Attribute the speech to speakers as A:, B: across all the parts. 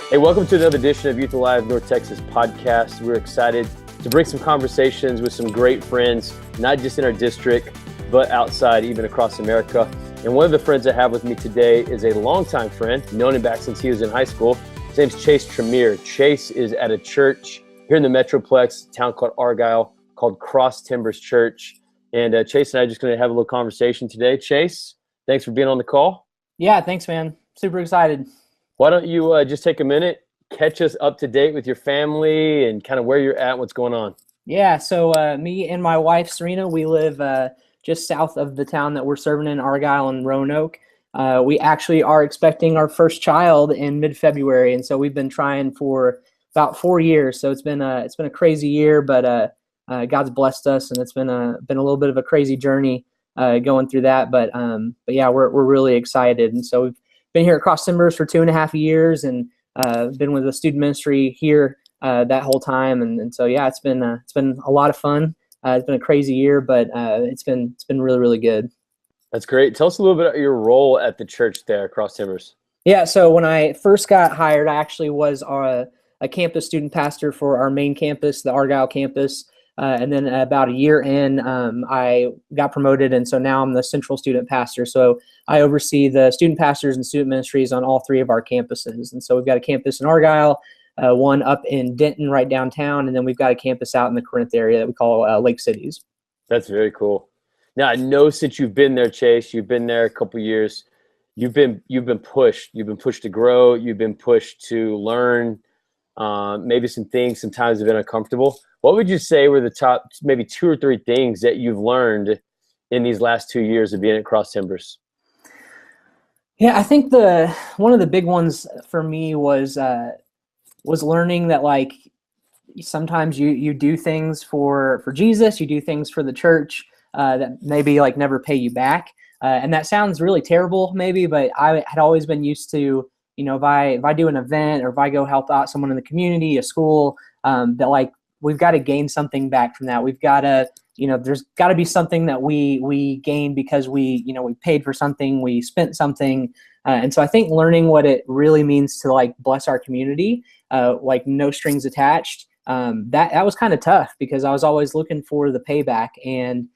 A: Hey, welcome to another edition of Youth Alive North Texas podcast. We're excited to bring some conversations with some great friends, not just in our district, but outside, even across America. And one of the friends I have with me today is a longtime friend, known him back since he was in high school. His name's Chase Trimmier. Chase is at a church here in the Metroplex, a town called Argyle, called Cross Timbers Church. And Chase and I are just going to have a little conversation today. Chase, thanks for being on the call.
B: Yeah, thanks, man. Super excited.
A: Why don't you just take a minute, catch us up to date with your family and kind of where you're at, what's going on?
B: Yeah, so me and my wife, Serena, we live just south of the town that we're serving in, Argyle and Roanoke. We actually are expecting our first child in mid-February, and so we've been trying for about 4 years. So it's been a crazy year, but God's blessed us, and it's been a little bit of a crazy journey going through that. But yeah, we're really excited, and so we've been here at Cross Timbers for 2.5 years, and been with the student ministry here that whole time, and so yeah, it's been a lot of fun. It's been a crazy year, but it's been really, really good.
A: That's great. Tell us a little bit about your role at the church there, Cross Timbers.
B: Yeah, so when I first got hired, I actually was a campus student pastor for our main campus, the Argyle campus. And then about a year in, I got promoted, and so now I'm the central student pastor. So I oversee the student pastors and student ministries on all 3 of our campuses. And so we've got a campus in Argyle, one up in Denton right downtown, and then we've got a campus out in the Corinth area that we call Lake Cities.
A: That's very cool. Now, I know since you've been there, Chase, you've been there a couple years, you've been pushed. You've been pushed to grow. You've been pushed to learn. Maybe some things sometimes have been uncomfortable. What would you say were the top maybe 2 or 3 things that you've learned in these last 2 years of being at Cross Timbers?
B: Yeah, I think one of the big ones for me was learning that, like, sometimes you do things for Jesus, you do things for the church that maybe like never pay you back. And that sounds really terrible maybe, but I had always been used to, if I do an event or if I go help out someone in the community, a school, that like we've got to gain something back from that. We've got to, there's got to be something that we gain because we paid for something, we spent something. And so I think learning what it really means to like bless our community, like no strings attached, that was kind of tough because I was always looking for the payback, and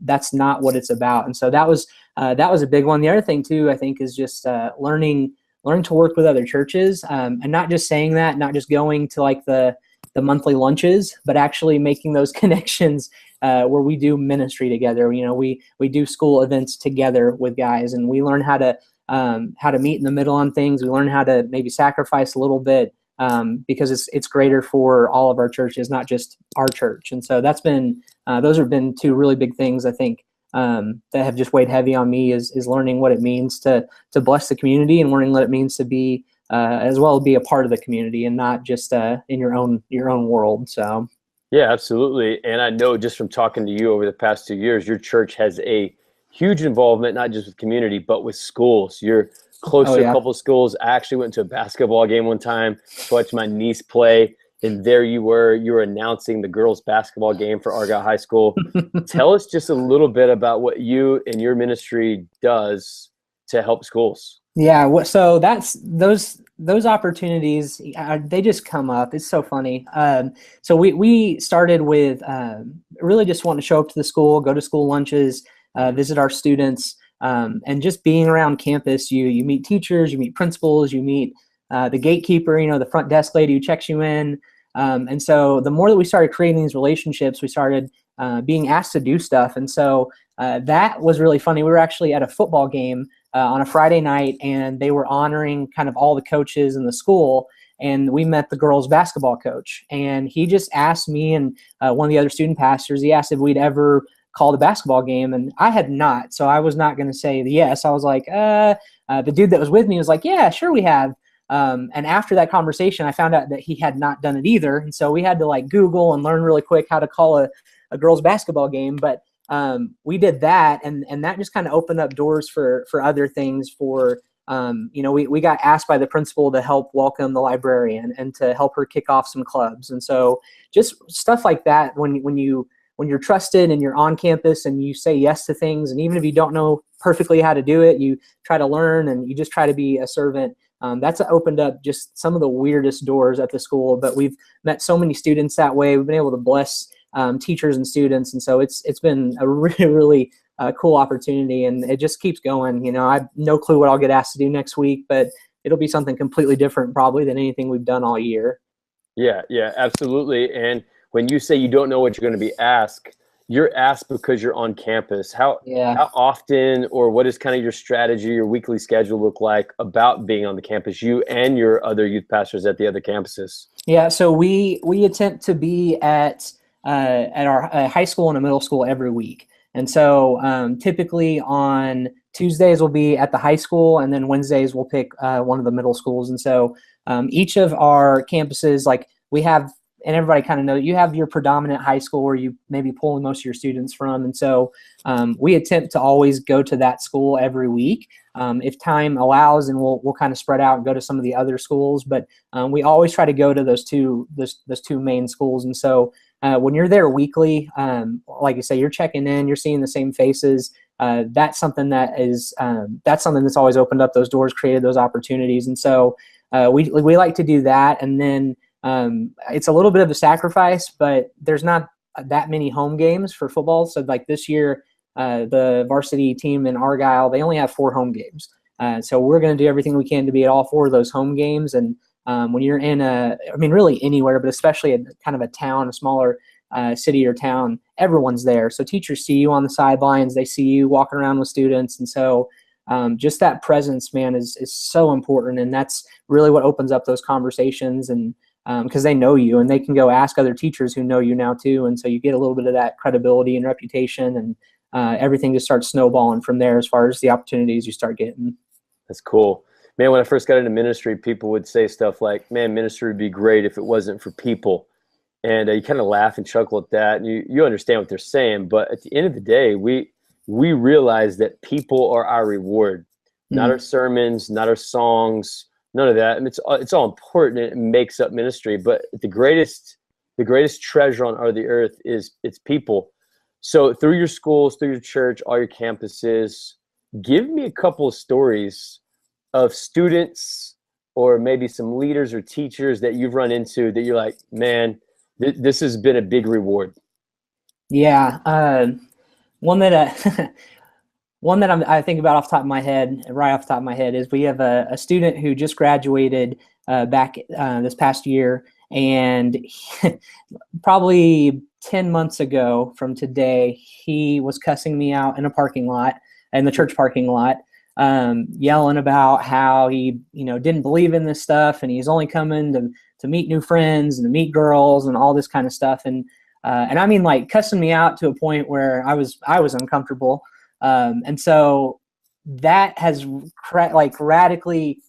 B: that's not what it's about. And so that was a big one. The other thing too, I think, is just learning to work with other churches, and not just saying that, not just going to like the monthly lunches, but actually making those connections where we do ministry together. We do school events together with guys, and we learn how to meet in the middle on things. We learn how to maybe sacrifice a little bit because it's greater for all of our churches, not just our church. And so those have been 2 really big things, I think, that have just weighed heavy on me is learning what it means to bless the community, and learning what it means to be as well be a part of the community and not just in your own world. So
A: yeah, absolutely. And I know just from talking to you over the past 2 years, your church has a huge involvement, not just with community, but with schools. You're close to a couple of schools. I actually went to a basketball game one time to watch my niece play. And there you were announcing the girls' basketball game for Argyle High School. Tell us just a little bit about what you and your ministry does to help schools.
B: Yeah, so that's those opportunities. They just come up. It's so funny. So we started with really just wanting to show up to the school, go to school lunches, visit our students, and just being around campus. You meet teachers, you meet principals, you meet the gatekeeper, the front desk lady who checks you in. And so the more that we started creating these relationships, we started being asked to do stuff. And so that was really funny. We were actually at a football game on a Friday night, and they were honoring kind of all the coaches in the school. And we met the girls' basketball coach. And he just asked me and one of the other student pastors, he asked if we'd ever called a basketball game. And I had not. So I was not going to say yes. I was like, the dude that was with me was like, yeah, sure we have. And after that conversation, I found out that he had not done it either. And so we had to like Google and learn really quick how to call a girls' basketball game. But we did that, and that just kind of opened up doors for other things. For we got asked by the principal to help welcome the librarian and to help her kick off some clubs. And so just stuff like that, when you're trusted and you're on campus and you say yes to things, and even if you don't know perfectly how to do it, you try to learn and you just try to be a servant. That's opened up just some of the weirdest doors at the school, but we've met so many students that way. We've been able to bless teachers and students, and so it's been a really, really cool opportunity, and it just keeps going. I have no clue what I'll get asked to do next week, but it'll be something completely different probably than anything we've done all year.
A: Yeah, absolutely. And when you say you don't know what you're going to be asked, you're asked because you're on campus. How often, or what is kind of your strategy, your weekly schedule look like about being on the campus, you and your other youth pastors at the other campuses?
B: Yeah, so we attempt to be at our high school and a middle school every week. And so typically on Tuesdays we'll be at the high school, and then Wednesdays we'll pick one of the middle schools. And so each of our campuses, like we have, and everybody kind of knows, you have your predominant high school where you maybe pulling most of your students from. And so we attempt to always go to that school every week. If time allows, and we'll kind of spread out and go to some of the other schools, but we always try to go to those two main schools. And so when you're there weekly, like you say, you're checking in, you're seeing the same faces. That's something that's always opened up those doors, created those opportunities. And so we like to do that. And then it's a little bit of a sacrifice, but there's not that many home games for football. So like this year, the varsity team in Argyle, they only have 4 home games. So we're going to do everything we can to be at all 4 of those home games. And when you're in really anywhere, but especially a kind of a town, a smaller city or town, everyone's there. So teachers see you on the sidelines, they see you walking around with students. And so just that presence, man, is so important. And that's really what opens up those conversations, and because they know you and they can go ask other teachers who know you now too. And so you get a little bit of that credibility and reputation, and everything just starts snowballing from there as far as the opportunities you start getting.
A: That's cool. Man, when I first got into ministry, people would say stuff like, man, ministry would be great if it wasn't for people. And you kind of laugh and chuckle at that, and you understand what they're saying. But at the end of the day, we realize that people are our reward, not our sermons, not our songs, none of that. And it's all important, and it makes up ministry. But the greatest treasure on the earth is it's people. So through your schools, through your church, all your campuses, give me a couple of stories of students or maybe some leaders or teachers that you've run into that you're like, man, this has been a big reward.
B: Yeah. One that I think about right off the top of my head, is we have a student who just graduated back this past year, and probably 10 months ago from today, he was cussing me out in the church parking lot, yelling about how he, didn't believe in this stuff, and he's only coming to meet new friends and to meet girls and all this kind of stuff. And I mean, like, cussing me out to a point where I was uncomfortable. And so that has radically,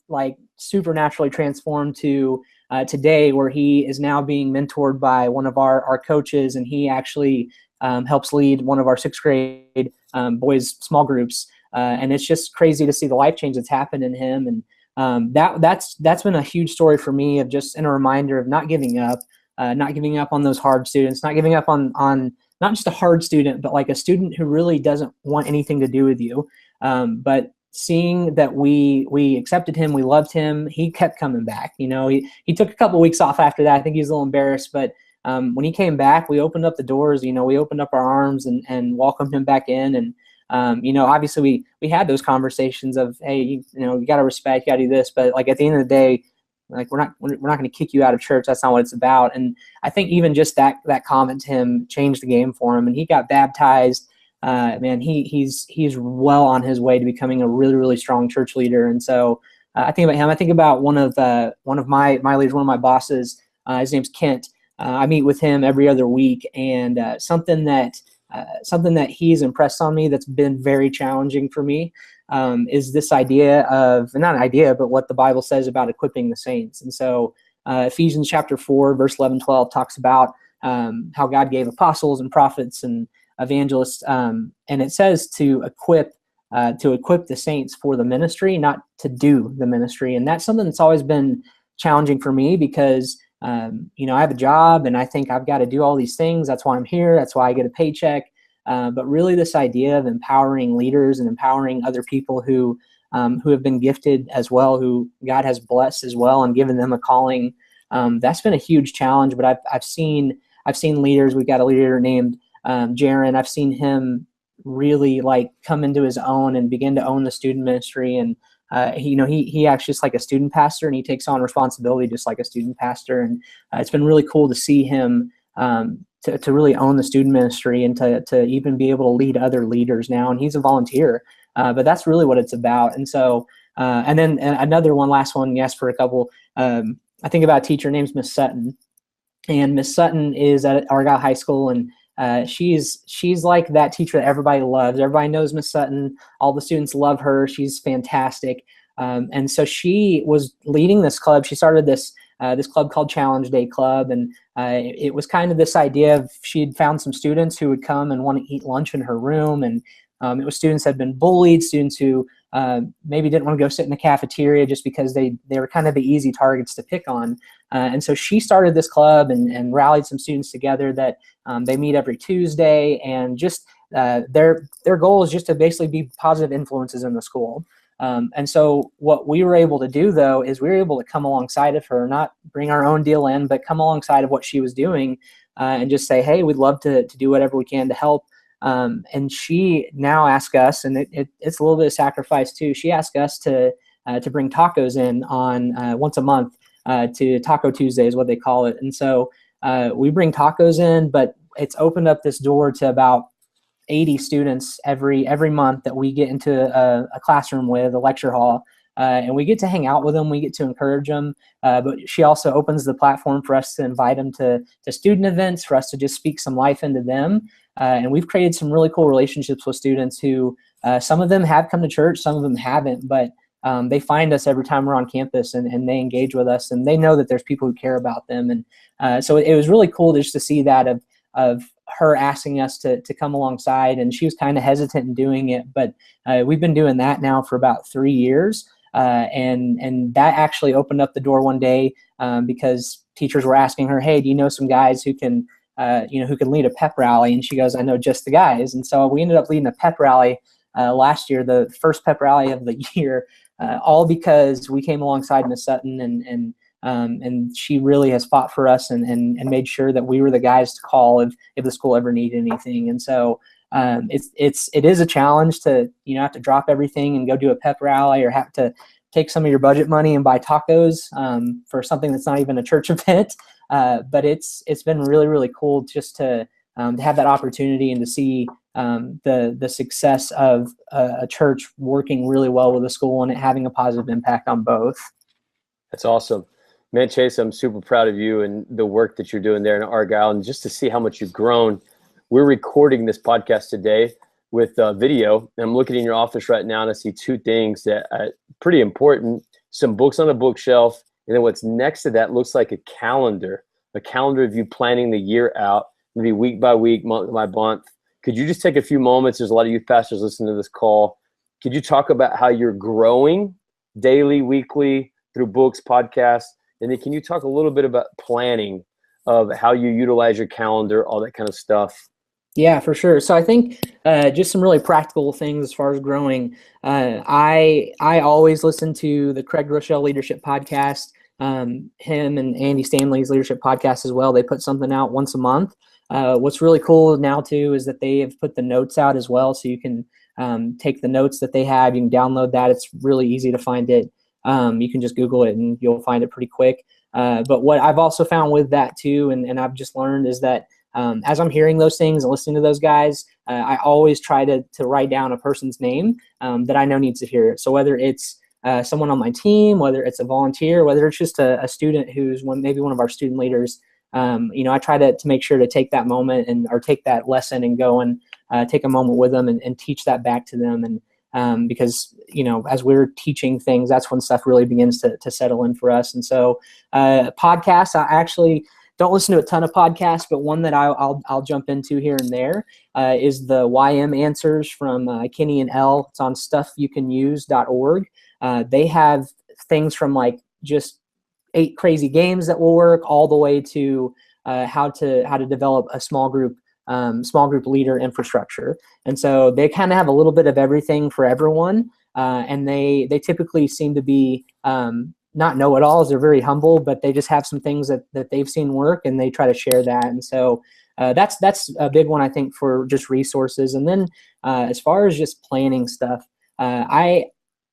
B: supernaturally transformed to today, where he is now being mentored by one of our coaches, and he actually helps lead one of our 6th grade boys small groups. And it's just crazy to see the life change that's happened in him. And that's been a huge story for me, of just, and a reminder of not giving up on those hard students, not giving up on not just a hard student, but like a student who really doesn't want anything to do with you. But seeing that we accepted him, we loved him, he kept coming back. He took a couple of weeks off after that. I think he was a little embarrassed, but when he came back, we opened up the doors, we opened up our arms and welcomed him back in. And obviously we had those conversations of, hey, you got to respect, you got to do this, but like at the end of the day, like we're not going to kick you out of church. That's not what it's about. And I think even just that comment to him changed the game for him, and he got baptized. Man, he's well on his way to becoming a really, really strong church leader. And so I think about him. I think about one of my leaders, one of my bosses. His name's Kent. I meet with him every other week, and something that he's impressed on me that's been very challenging for me is this idea of, not an idea, but what the Bible says about equipping the saints. And so Ephesians chapter 4, verse 11-12 talks about how God gave apostles and prophets and evangelists, and it says to equip the saints for the ministry, not to do the ministry. And that's something that's always been challenging for me, because I have a job and I think I've got to do all these things. That's why I'm here. That's why I get a paycheck. But really this idea of empowering leaders and empowering other people who who have been gifted as well, who God has blessed as well and given them a calling. That's been a huge challenge, but I've seen leaders. We've got a leader named Jaron. I've seen him really like come into his own and begin to own the student ministry. And he actually is like a student pastor, and he takes on responsibility just like a student pastor. And it's been really cool to see him to really own the student ministry and to even be able to lead other leaders now. And he's a volunteer, but that's really what it's about. And so, and then another one, last one, yes, for a couple. I think about a teacher named Miss Sutton, and Miss Sutton is at Argyle High School, and she's like that teacher that everybody loves. Everybody knows Miss Sutton. All the students love her. She's fantastic. And so she was leading this club. She started this club called Challenge Day Club, and it was kind of this idea of she'd found some students who would come and want to eat lunch in her room, and it was students that had been bullied, students who maybe didn't want to go sit in the cafeteria just because they were kind of the easy targets to pick on. And so she started this club and rallied some students together that they meet every Tuesday, and just their goal is just to basically be positive influences in the school. And so what we were able to do, though, is we were able to come alongside of her, not bring our own deal in, but come alongside of what she was doing and just say, hey, we'd love to do whatever we can to help. And she now asks us, and it's a little bit of sacrifice too. She asked us to bring tacos in on once a month to Taco Tuesday is what they call it. And so we bring tacos in, but it's opened up this door to about 80 students every month that we get into a classroom with, a lecture hall, and we get to hang out with them. We get to encourage them. But she also opens the platform for us to invite them to student events, for us to just speak some life into them. And we've created some really cool relationships with students who some of them have come to church, some of them haven't, but they find us every time we're on campus, and they engage with us, and they know that there's people who care about them. And so it was really cool just to see that of her asking us to come alongside, and she was kind of hesitant in doing it, but we've been doing that now for about 3 years. And that actually opened up the door one day because teachers were asking her, hey, do you know some guys who can lead a pep rally? And she goes, I know just the guys. And so we ended up leading a pep rally last year, the first pep rally of the year, all because we came alongside Miss Sutton, and she really has fought for us and made sure that we were the guys to call if the school ever needed anything. And so it is a challenge to have to drop everything and go do a pep rally, or have to take some of your budget money and buy tacos for something that's not even a church event. But it's been really, really cool just to have that opportunity and to see the success of a church working really well with a school and it having a positive impact on both.
A: That's awesome. Man, Chase, I'm super proud of you and the work that you're doing there in Argyle, and just to see how much you've grown. We're recording this podcast today with video. I'm looking in your office right now, and I see two things that are pretty important: some books on the bookshelf, and then what's next to that looks like a calendar of you planning the year out, maybe week by week, month by month. Could you just take a few moments? There's a lot of youth pastors listening to this call. Could you talk about how you're growing daily, weekly, through books, podcasts? And then can you talk a little bit about planning of how you utilize your calendar, all that kind of stuff?
B: Yeah, for sure. So I think just some really practical things as far as growing. I always listen to the Craig Rochelle Leadership Podcast. Him and Andy Stanley's Leadership Podcast as well. They put something out once a month. What's really cool now too is that they have put the notes out as well, so you can take the notes that they have. You can download that. It's really easy to find it. You can just Google it and you'll find it pretty quick. But what I've also found with that too, and I've just learned, is that as I'm hearing those things and listening to those guys, I always try to write down a person's name that I know needs to hear it. So whether it's someone on my team, whether it's a volunteer, whether it's just a student who's maybe one of our student leaders, I try to make sure to take that moment or take that lesson and go and take a moment with them and teach that back to them. And because, as we're teaching things, that's when stuff really begins to settle in for us. And so podcasts, I actually don't listen to a ton of podcasts, but one that I'll jump into here and there is the YM Answers from Kenny and Elle. It's on stuffyoucanuse.org. They have things from like just 8 crazy games that will work all the way to how to develop a small group leader infrastructure. And so they kind of have a little bit of everything for everyone. and they typically seem to be not know-it-alls. They're very humble, but they just have some things that they've seen work, and they try to share that. And so that's a big one, I think, for just resources. And then as far as just planning stuff, I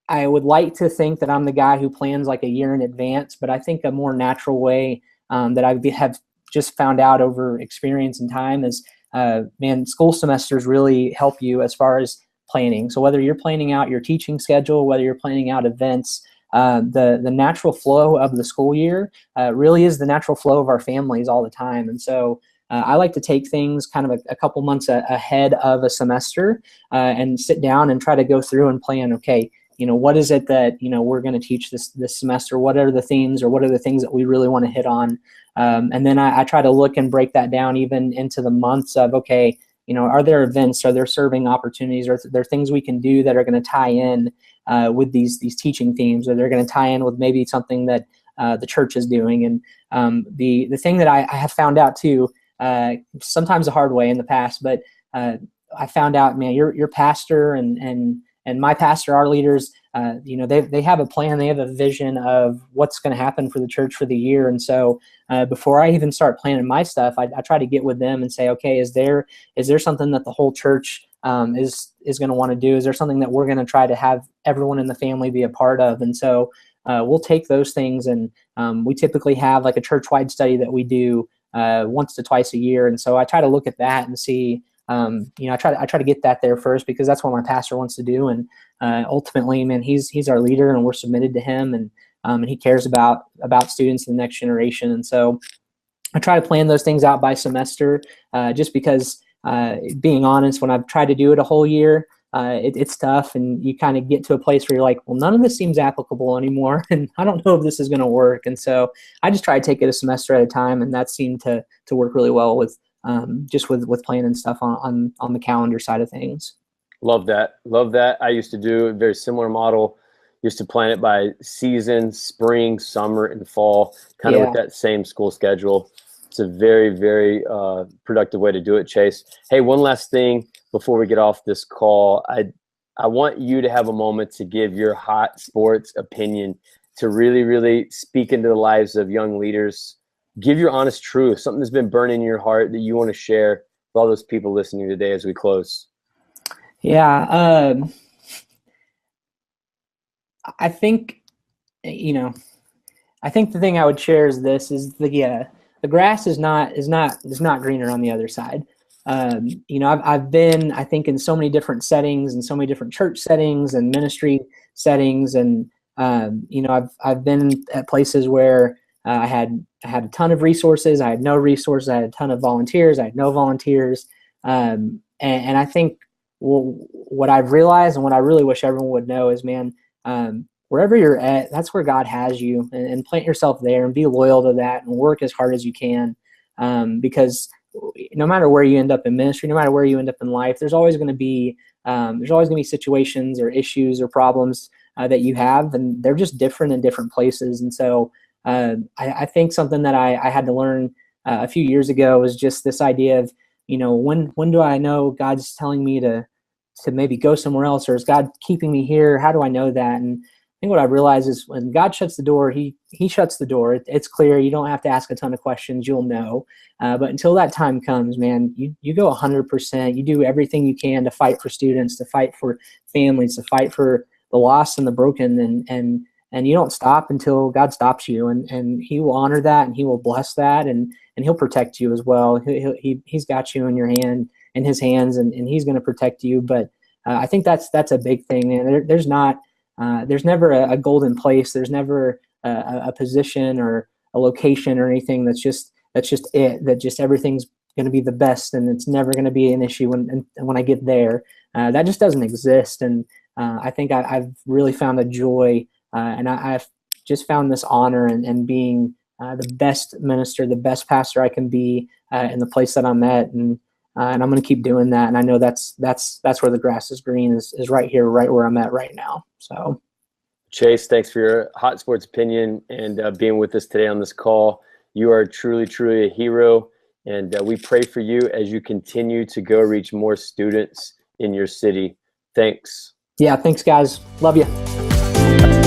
B: would like to think that I'm the guy who plans like a year in advance, but I think a more natural way that have just found out over experience and time is, man, school semesters really help you as far as planning. So whether you're planning out your teaching schedule, whether you're planning out events, the natural flow of the school year really is the natural flow of our families all the time. And so I like to take things kind of a couple months ahead of a semester and sit down and try to go through and plan, okay, what is it that, we're going to teach this semester? What are the themes, or what are the things that we really want to hit on? And then I try to look and break that down even into the months of, okay, are there events, are there serving opportunities, or are there things we can do that are going to tie in with these teaching themes, or they're going to tie in with maybe something that the church is doing. And the thing that I have found out too, sometimes the hard way in the past, but I found out, man, your pastor and my pastor, our leaders, they have a plan, they have a vision of what's going to happen for the church for the year. And so before I even start planning my stuff, I try to get with them and say, okay, is there something that the whole church is going to want to do? Is there something that we're going to try to have everyone in the family be a part of? And so we'll take those things, and we typically have like a church-wide study that we do once to twice a year. And so I try to look at that and see, I try to get that there first, because that's what my pastor wants to do. And ultimately, man, he's our leader, and we're submitted to him, and he cares about students in the next generation. And so I try to plan those things out by semester, just because, being honest, when I've tried to do it a whole year, it's tough, and you kind of get to a place where you're like, well, none of this seems applicable anymore, and I don't know if this is going to work. And so I just try to take it a semester at a time, and that seemed to work really well with just with planning stuff on the calendar side of things.
A: Love that. I used to do a very similar model. Used to plan it by season, spring, summer, and fall, kind of with that same school schedule. It's a very, very productive way to do it, Chase. Hey, one last thing before we get off this call. I want you to have a moment to give your hot sports opinion, to really, really speak into the lives of young leaders. Give your honest truth, something that's been burning in your heart that you want to share with all those people listening today as we close.
B: Yeah. I think, I think the thing I would share is this: is the grass is not greener on the other side. I've been, I think, in so many different settings, and so many different church settings and ministry settings, and I've been at places where I had a ton of resources, I had no resources, I had a ton of volunteers, I had no volunteers, and I think what I've realized, and what I really wish everyone would know, is, man, wherever you're at, that's where God has you, and plant yourself there, and be loyal to that, and work as hard as you can, because no matter where you end up in ministry, no matter where you end up in life, there's always going to be situations or issues or problems that you have, and they're just different in different places. And so I think something that I had to learn a few years ago was just this idea of, when do I know God's telling me to maybe go somewhere else, or is God keeping me here? How do I know that? And I think what I realized is, when God shuts the door, he shuts the door. It's clear. You don't have to ask a ton of questions. You'll know. But until that time comes, man, you go 100%. You do everything you can to fight for students, to fight for families, to fight for the lost and the broken, and you don't stop until God stops you, and he will honor that, and he will bless that, and he'll protect you as well. He's got you in his hands, and he's going to protect you. But I think that's a big thing, man. There's never a golden place. There's never a position or a location or anything that's just everything's going to be the best, and it's never going to be an issue when I get there. That just doesn't exist. And I think I've really found a joy, and I've just found this honor and being the best minister, the best pastor I can be in the place that I'm at, and I'm going to keep doing that. And I know that's where the grass is green, is right here, right where I'm at right now. So,
A: Chase, thanks for your hot sports opinion and being with us today on this call. You are truly, truly a hero, and we pray for you as you continue to go reach more students in your city. Thanks.
B: Yeah, thanks guys. Love you.